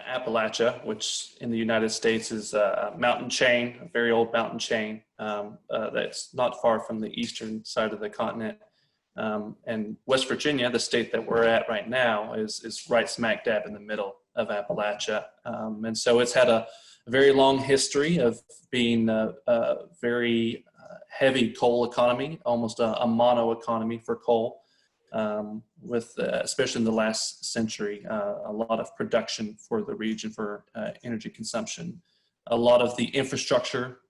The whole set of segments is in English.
Appalachia, which in the United States is a mountain chain, a very old mountain chain that's not far from the eastern side of the continent. And West Virginia, the state that we're at right now, is right smack dab in the middle of Appalachia. And so it's had a very long history of being a very heavy coal economy, almost a mono economy for coal. With especially in the last century, a lot of production for the region for energy consumption. A lot of the infrastructure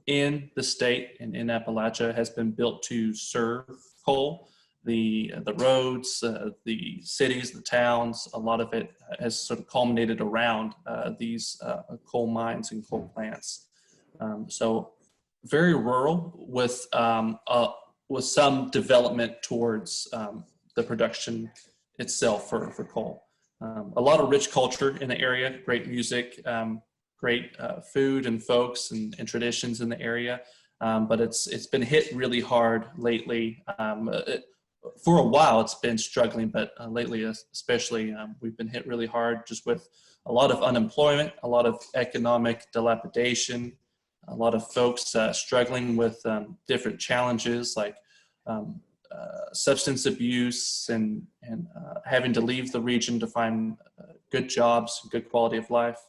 in the state and in Appalachia has been built to serve coal. The roads, the cities, the towns, a lot of it has sort of culminated around these coal mines and coal plants. So very rural with some development towards the production itself for coal. A lot of rich culture in the area, great music, great food and folks and traditions in the area. But it's been hit really hard lately. For a while it's been struggling, but lately especially we've been hit really hard just with a lot of unemployment, a lot of economic dilapidation, a lot of folks struggling with different challenges like substance abuse and having to leave the region to find good jobs, good quality of life.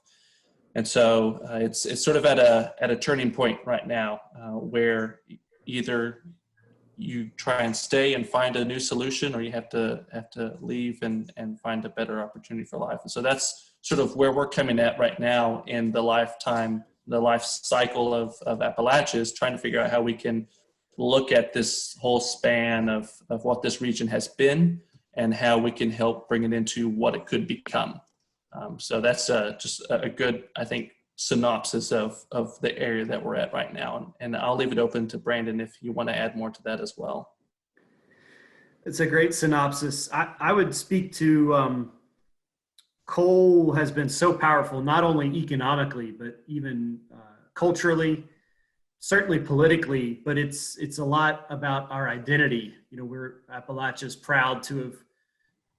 And so it's sort of at a turning point right now where either you try and stay and find a new solution, or you have to leave and find a better opportunity for life. And so that's sort of where we're coming at right now in the life cycle of Appalachia, is trying to figure out how we can look at this whole span of what this region has been and how we can help bring it into what it could become. So that's just a good, I think, synopsis of the area that we're at right now. And I'll leave it open to Brandon if you want to add more to that as well. It's a great synopsis. I would speak to coal has been so powerful, not only economically, but even culturally, certainly politically, but it's a lot about our identity. You know, Appalachia's proud to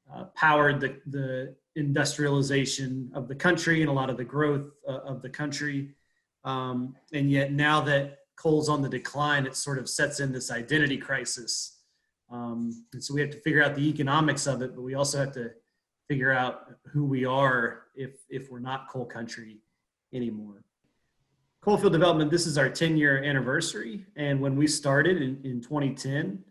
have powered the industrialization of the country and a lot of the growth of the country. And yet now that coal's on the decline, it sort of sets in this identity crisis. And so we have to figure out the economics of it, but we also have to figure out who we are if we're not coal country anymore. Coalfield Development, this is our 10-year anniversary. And when we started in 2010,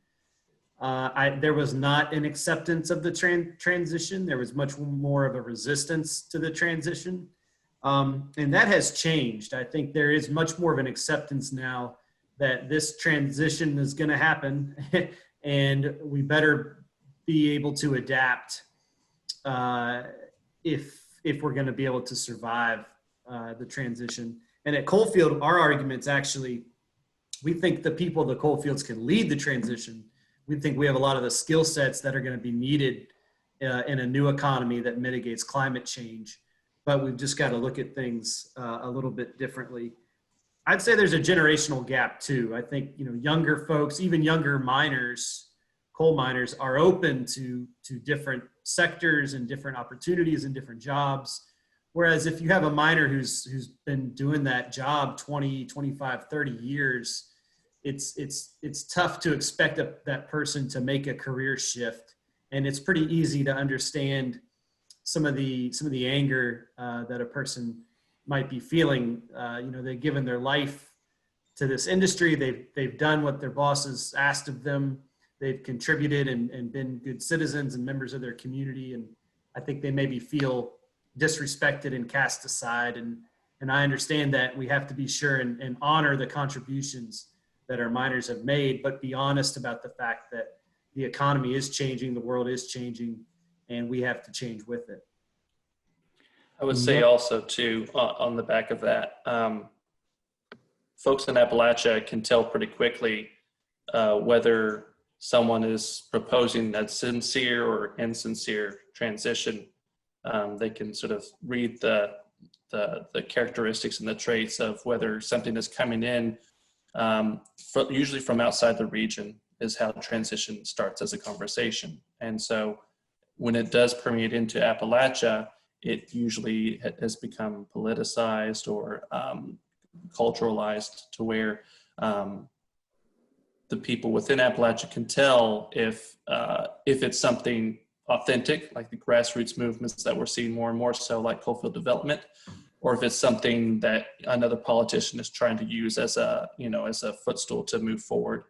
there was not an acceptance of the transition. There was much more of a resistance to the transition. And that has changed. I think there is much more of an acceptance now that this transition is going to happen and we better be able to adapt if we're going to be able to survive the transition. And at Coalfield, our argument's actually, we think the people of the coal fields can lead the transition. We think we have a lot of the skill sets that are going to be needed in a new economy that mitigates climate change. But we've just got to look at things a little bit differently. I'd say there's a generational gap too. I think, you know, younger folks, even younger miners, coal miners, are open to different sectors and different opportunities and different jobs. Whereas if you have a miner who's been doing that job 20, 25, 30 years, it's tough to expect that person to make a career shift. And it's pretty easy to understand some of the anger that a person might be feeling. You know, they've given their life to this industry. They've done what their bosses asked of them. They've contributed and been good citizens and members of their community. And I think they maybe feel disrespected and cast aside. And I understand that we have to be sure and honor the contributions that our miners have made, but be honest about the fact that the economy is changing, the world is changing, and we have to change with it. I would say also too, on the back of that, folks in Appalachia can tell pretty quickly whether someone is proposing a sincere or insincere transition. They can sort of read the characteristics and the traits of whether something is coming in, usually from outside the region, is how transition starts as a conversation. And so when it does permeate into Appalachia, it usually has become politicized or culturalized to where the people within Appalachia can tell if it's something authentic, like the grassroots movements that we're seeing more and more so, like Coalfield Development, or if it's something that another politician is trying to use as a footstool to move forward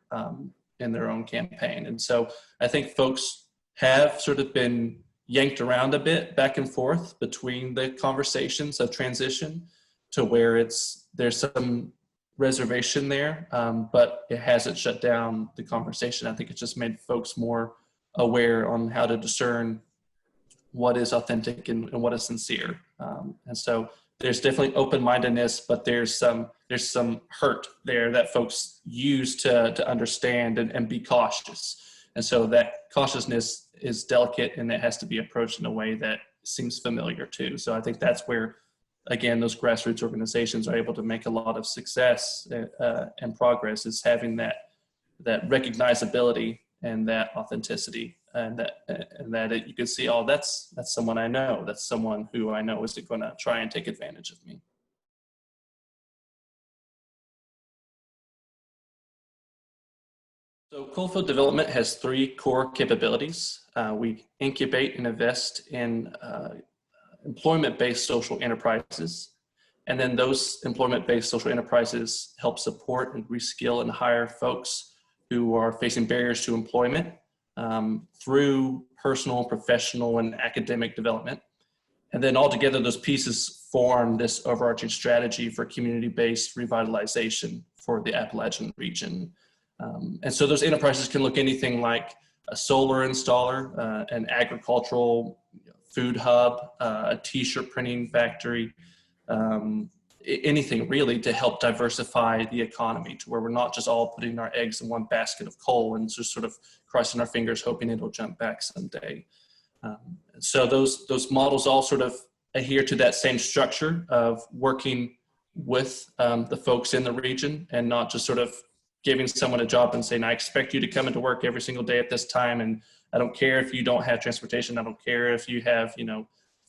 in their own campaign. And so I think folks have sort of been yanked around a bit back and forth between the conversations of transition to where there's some reservation there, but it hasn't shut down the conversation. I think it just made folks more aware on how to discern what is authentic and what is sincere. And so there's definitely open-mindedness, but there's some hurt there that folks use to understand and be cautious. And so that cautiousness is delicate, and it has to be approached in a way that seems familiar too. So I think that's where, again, those grassroots organizations are able to make a lot of success and progress, is having that recognizability and that authenticity, and that you can see, oh, that's someone I know. That's someone who I know isn't going to try and take advantage of me. So Coalfield Development has 3 core capabilities. We incubate and invest in employment-based social enterprises. And then those employment-based social enterprises help support and reskill and hire folks who are facing barriers to employment through personal, professional, and academic development. And then altogether, those pieces form this overarching strategy for community-based revitalization for the Appalachian region. And so those enterprises can look anything like a solar installer, an agricultural food hub, a t-shirt printing factory, anything really to help diversify the economy to where we're not just all putting our eggs in one basket of coal and just sort of crossing our fingers hoping it'll jump back someday. So those models all sort of adhere to that same structure of working with the folks in the region, and not just sort of giving someone a job and saying, I expect you to come into work every single day at this time, and I don't care if you don't have transportation, I don't care if you have,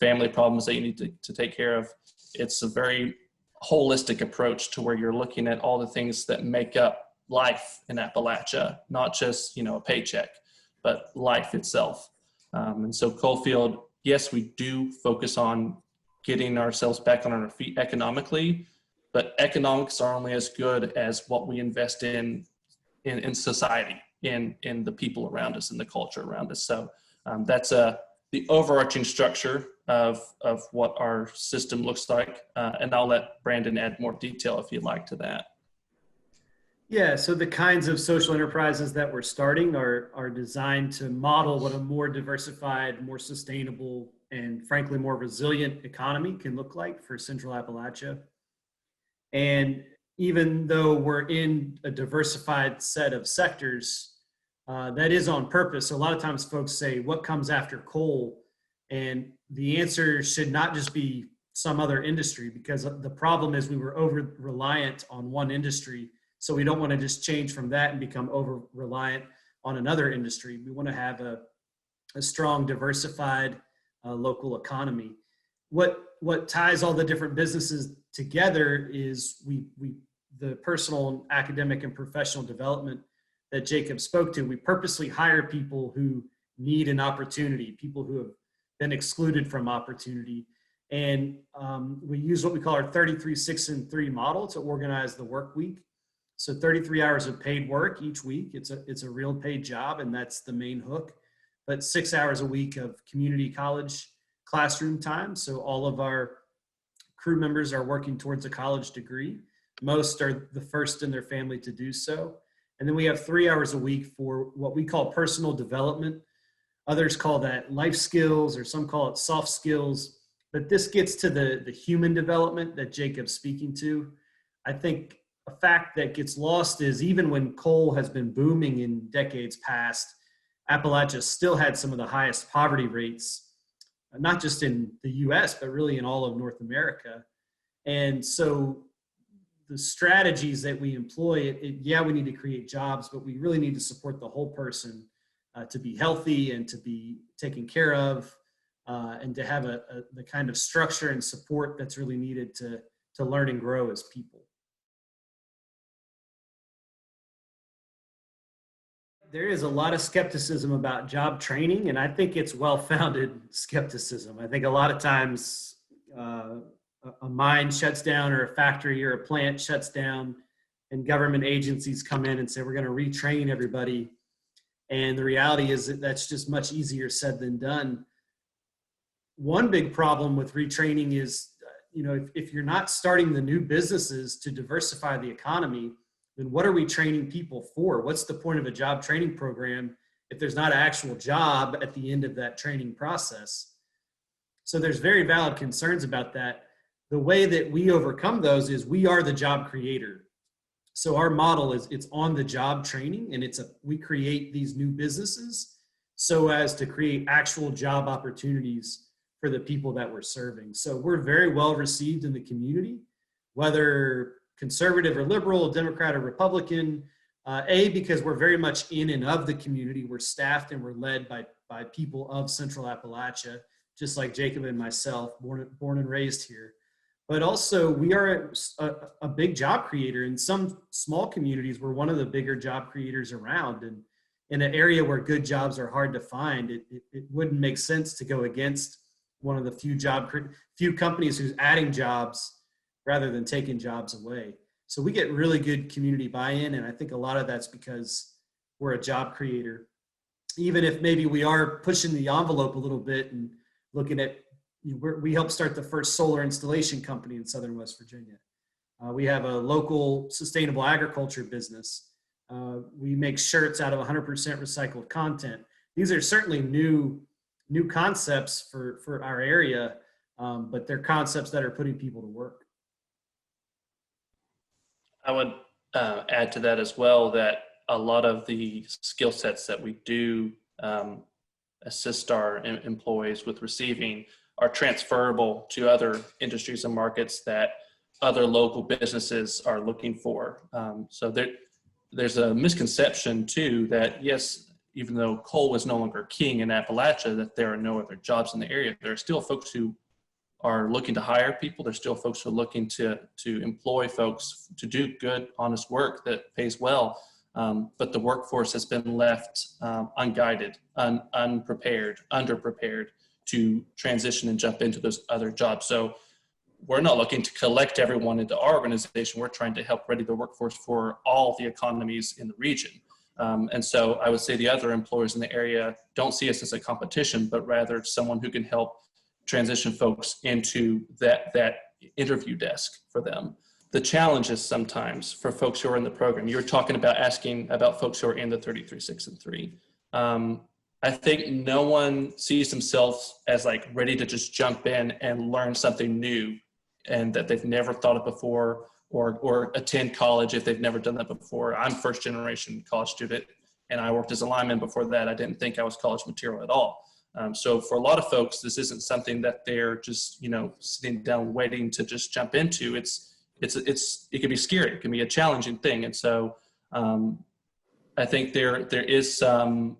family problems that you need to take care of. It's a very holistic approach to where you're looking at all the things that make up life in Appalachia, not just, a paycheck, but life itself. And so Coalfield, yes, we do focus on getting ourselves back on our feet economically, but economics are only as good as what we invest in society, in the people around us, in the culture around us. So that's the overarching structure of what our system looks like. And I'll let Brandon add more detail if you'd like to that. Yeah, so the kinds of social enterprises that we're starting are designed to model what a more diversified, more sustainable, and frankly, more resilient economy can look like for Central Appalachia. And even though we're in a diversified set of sectors, that is on purpose. So a lot of times folks say, what comes after coal? And the answer should not just be some other industry, because the problem is we were over-reliant on one industry. So we don't want to just change from that and become over-reliant on another industry. We want to have a strong, diversified local economy. What ties all the different businesses together is the personal and academic and professional development that Jacob spoke to. We purposely hire people who need an opportunity, people who have been excluded from opportunity. And we use what we call our 33, 6, and 3 model to organize the work week. So 33 hours of paid work each week. It's a real paid job, and that's the main hook. But 6 hours a week of community college classroom time. So all of our crew members are working towards a college degree. Most are the first in their family to do so. And then we have 3 hours a week for what we call personal development. Others call that life skills, or some call it soft skills. But this gets to the human development that Jacob's speaking to. I think a fact that gets lost is even when coal has been booming in decades past, Appalachia still had some of the highest poverty rates, not just in the US, but really in all of North America. And so the strategies that we employ, we need to create jobs, but we really need to support the whole person to be healthy and to be taken care of, and to have the kind of structure and support that's really needed to learn and grow as people. There is a lot of skepticism about job training, and I think it's well-founded skepticism. I think a lot of times a mine shuts down, or a factory or a plant shuts down, and government agencies come in and say, we're going to retrain everybody. And the reality is that that's just much easier said than done. One big problem with retraining is, if you're not starting the new businesses to diversify the economy, then what are we training people for? What's the point of a job training program if there's not an actual job at the end of that training process? So there's very valid concerns about that. The way that we overcome those is we are the job creator. So our model is it's on the job training, and we create these new businesses so as to create actual job opportunities for the people that we're serving. So we're very well received in the community, whether conservative or liberal, Democrat or Republican, because we're very much in and of the community. We're staffed and we're led by people of Central Appalachia, just like Jacob and myself, born and raised here. But also we are a big job creator. In some small communities, we're one of the bigger job creators around. And in an area where good jobs are hard to find, it wouldn't make sense to go against one of the few companies who's adding jobs rather than taking jobs away. So we get really good community buy-in, and I think a lot of that's because we're a job creator. Even if maybe we are pushing the envelope a little bit and looking at, we helped start the first solar installation company in Southern West Virginia. We have a local sustainable agriculture business. We make shirts out of 100% recycled content. These are certainly new concepts for our area, but they're concepts that are putting people to work. I would add to that as well that a lot of the skill sets that we do assist our employees with receiving are transferable to other industries and markets that other local businesses are looking for. So there's a misconception too that yes, even though coal is no longer king in Appalachia, that there are no other jobs in the area. There are still folks who are looking to hire people. There's still folks who are looking to employ folks to do good, honest work that pays well. But the workforce has been left unguided, unprepared, underprepared to transition and jump into those other jobs. So we're not looking to collect everyone into our organization. We're trying to help ready the workforce for all the economies in the region. And so I would say the other employers in the area don't see us as a competition, but rather someone who can help transition folks into that interview desk for them. The challenges sometimes for folks who are in the program, you were talking about asking about folks who are in the 33, 6, and 3. I think no one sees themselves as like ready to just jump in and learn something new and that they've never thought of before, or attend college if they've never done that before. I'm first generation college student, and I worked as a lineman before that. I didn't think I was college material at all. So for a lot of folks, this isn't something that they're just, sitting down waiting to just jump into. It can be scary. It can be a challenging thing. And so I think there is some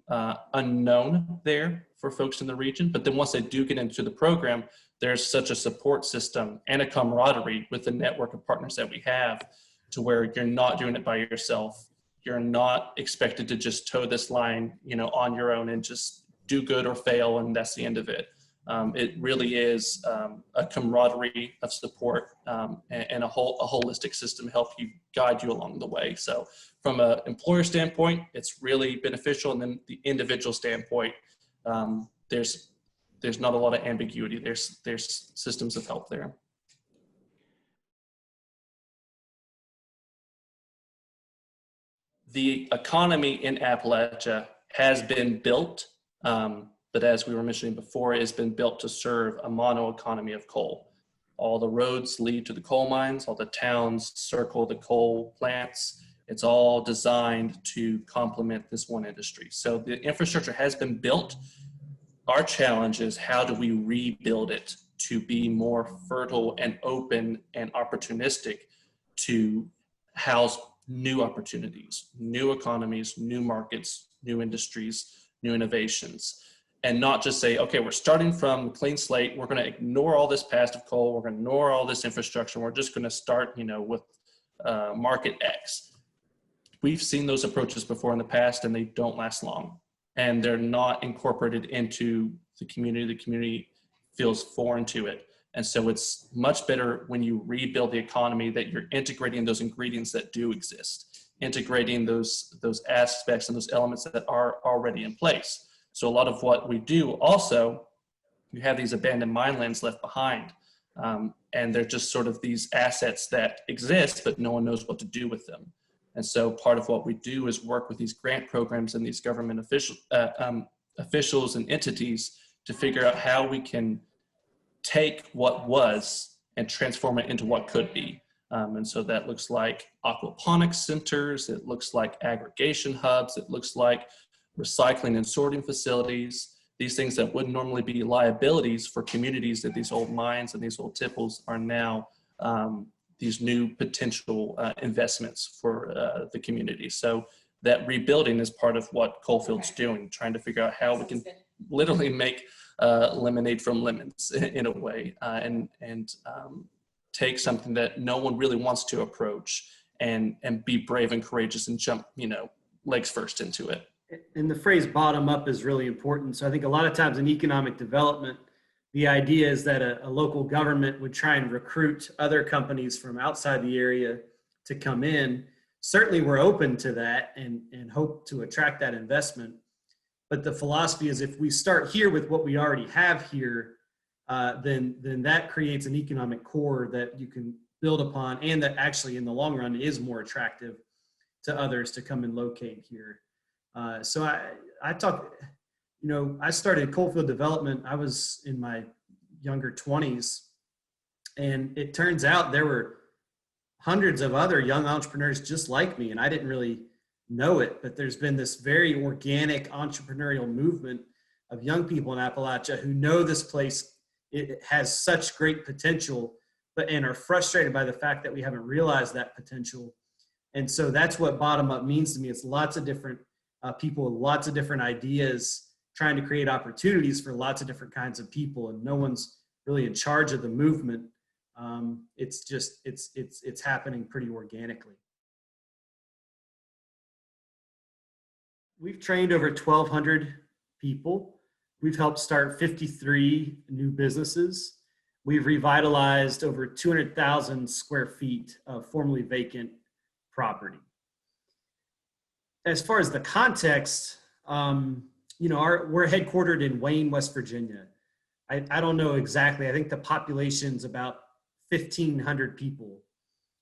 unknown there for folks in the region, but then once they do get into the program, there's such a support system and a camaraderie with the network of partners that we have to where you're not doing it by yourself. You're not expected to just toe this line, on your own and just do good or fail, and that's the end of it. It really is a camaraderie of support and a holistic system help you guide you along the way. So from an employer standpoint, it's really beneficial. And then the individual standpoint, there's not a lot of ambiguity. There's systems of help there. The economy in Appalachia has been built, but as we were mentioning before, it's been built to serve a mono economy of coal. All the roads lead to the coal mines, all the towns circle the coal plants. It's all designed to complement this one industry. So the infrastructure has been built. Our challenge is how do we rebuild it to be more fertile and open and opportunistic to house new opportunities, new economies, new markets, new industries, new innovations. and not just say, okay, we're starting from a clean slate. We're going to ignore all this past of coal. We're going to ignore all this infrastructure. We're just going to start, with market X. We've seen those approaches before in the past, and they don't last long, and they're not incorporated into the community. The community feels foreign to it. And so it's much better when you rebuild the economy that you're integrating those ingredients that do exist, integrating those aspects and those elements that are already in place. So a lot of what we do also, you have these abandoned mine lands left behind, and they're just sort of these assets that exist, but no one knows what to do with them. And so part of what we do is work with these grant programs and these government officials and entities to figure out how we can take what was and transform it into what could be. And so that looks like aquaponics centers, it looks like aggregation hubs, it looks like recycling and sorting facilities, these things that would normally be liabilities for communities that these old mines and these old tipples are now these new potential investments for the community. So that rebuilding is part of what Coalfield's doing, trying to figure out how we can literally make lemonade from lemons in a way, and take something that no one really wants to approach and be brave and courageous and jump, legs first into it. And the phrase bottom up is really important. So I think a lot of times in economic development, the idea is that a local government would try and recruit other companies from outside the area to come in. Certainly we're open to that and hope to attract that investment. But the philosophy is if we start here with what we already have here, then that creates an economic core that you can build upon, and that actually in the long run is more attractive to others to come and locate here. So I started Coalfield Development. I was in my younger 20s, and it turns out there were hundreds of other young entrepreneurs just like me, and I didn't really know it, but there's been this very organic entrepreneurial movement of young people in Appalachia who know this place, it has such great potential, and are frustrated by the fact that we haven't realized that potential. And so that's what bottom up means to me. It's lots of different people with lots of different ideas trying to create opportunities for lots of different kinds of people, and no one's really in charge of the movement. It's happening pretty organically. We've trained over 1,200 people. We've helped start 53 new businesses. We've revitalized over 200,000 square feet of formerly vacant property. As far as the context, we're headquartered in Wayne, West Virginia. I don't know exactly. I think the population's about 1,500 people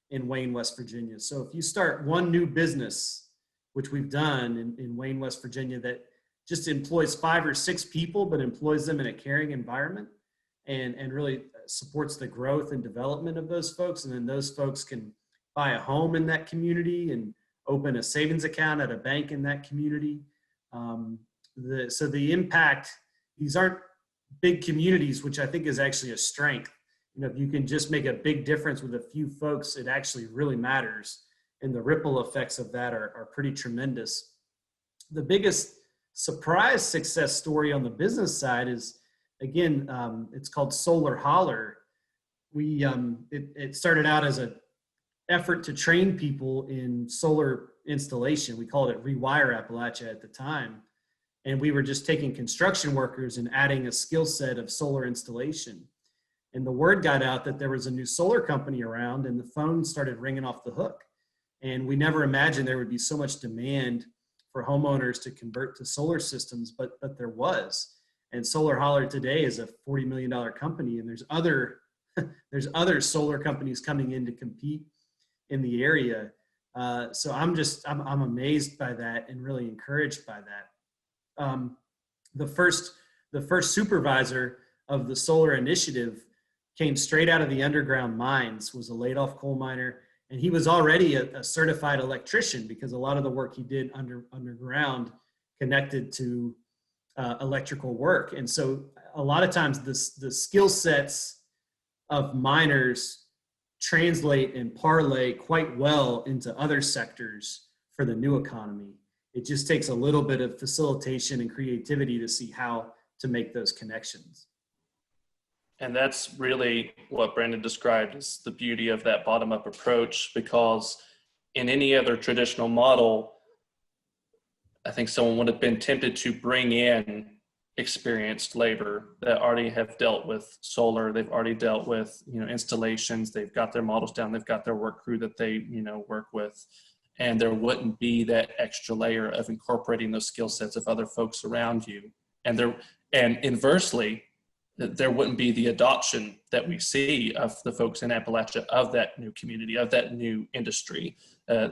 in Wayne, West Virginia. So if you start one new business, which we've done in Wayne, West Virginia, that just employs 5 or 6 people, but employs them in a caring environment and really supports the growth and development of those folks. And then those folks can buy a home in that community and open a savings account at a bank in that community. So the impact, these aren't big communities, which I think is actually a strength. If you can just make a big difference with a few folks, it actually really matters. And the ripple effects of that are pretty tremendous. The biggest surprise success story on the business side is, again, it's called Solar Holler. It started out as an effort to train people in solar installation. We called it Rewire Appalachia at the time. And we were just taking construction workers and adding a skill set of solar installation. And the word got out that there was a new solar company around, and the phone started ringing off the hook. And we never imagined there would be so much demand for homeowners to convert to solar systems, but there was. And Solar Holler today is a $40 million company, and there's other solar companies coming in to compete in the area. So I'm amazed by that and really encouraged by that. The first supervisor of the solar initiative came straight out of the underground mines, was a laid off coal miner, and he was already a certified electrician because a lot of the work he did underground connected to electrical work. And so a lot of times the skill sets of miners translate and parlay quite well into other sectors for the new economy. It just takes a little bit of facilitation and creativity to see how to make those connections. And that's really what Brandon described as the beauty of that bottom-up approach, because in any other traditional model, I think someone would have been tempted to bring in experienced labor that already have dealt with solar. They've already dealt with, installations. They've got their models down. They've got their work crew that they, work with. And there wouldn't be that extra layer of incorporating those skill sets of other folks around you. And inversely, there wouldn't be the adoption that we see of the folks in Appalachia of that new community, of that new industry,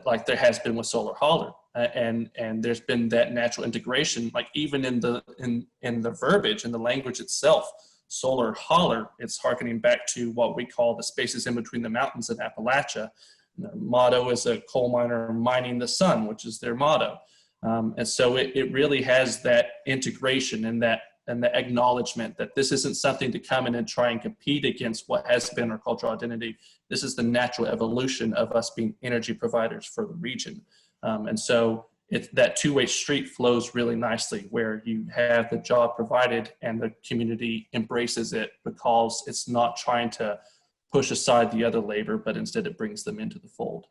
like there has been with solar hauler. And there's been that natural integration, like even in the verbiage and the language itself. Solar hauler, it's harkening back to what we call the spaces in between the mountains in Appalachia. The motto is a coal miner mining the sun, which is their motto. And so it really has that integration and the acknowledgement that this isn't something to come in and try and compete against what has been our cultural identity. This is the natural evolution of us being energy providers for the region. And so that two-way street flows really nicely, where you have the job provided and the community embraces it because it's not trying to push aside the other labor, but instead it brings them into the fold.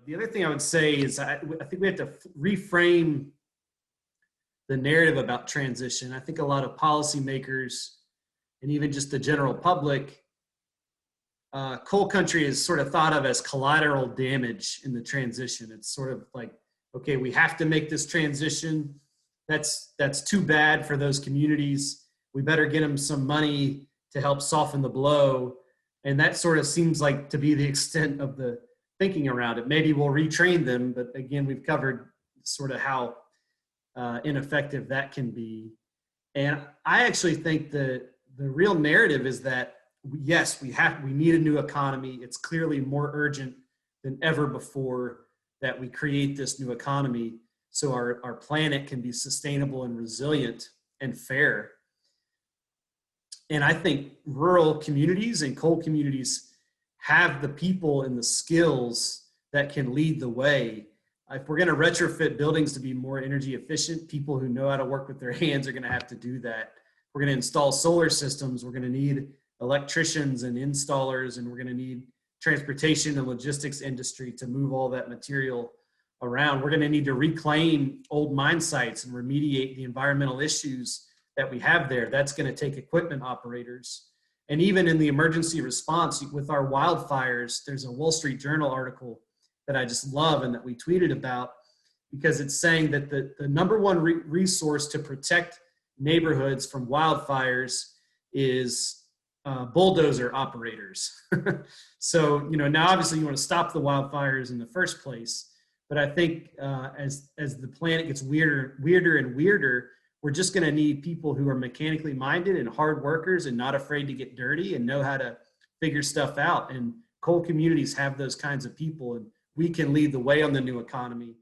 The other thing I would say is I think we have to reframe the narrative about transition. I think a lot of policymakers and even just the general public, coal country is sort of thought of as collateral damage in the transition. It's sort of like, okay, we have to make this transition. That's too bad for those communities. We better get them some money to help soften the blow. And that sort of seems like to be the extent of the thinking around it. Maybe we'll retrain them, but again, we've covered sort of how ineffective that can be. And I actually think the real narrative is that, yes, we need a new economy. It's clearly more urgent than ever before that we create this new economy so our planet can be sustainable and resilient and fair. And I think rural communities and coal communities have the people and the skills that can lead the way. If we're going to retrofit buildings to be more energy efficient, people who know how to work with their hands are going to have to do that. We're going to install solar systems. We're going to need electricians and installers, and we're going to need transportation and logistics industry to move all that material around. We're going to need to reclaim old mine sites and remediate the environmental issues that we have there. That's going to take equipment operators. And even in the emergency response with our wildfires, there's a Wall Street Journal article that I just love and that we tweeted about, because it's saying that the number one resource to protect neighborhoods from wildfires is bulldozer operators. So, now obviously you want to stop the wildfires in the first place, but I think as the planet gets weirder and weirder, we're just going to need people who are mechanically minded and hard workers and not afraid to get dirty and know how to figure stuff out. And coal communities have those kinds of people, and we can lead the way on the new economy.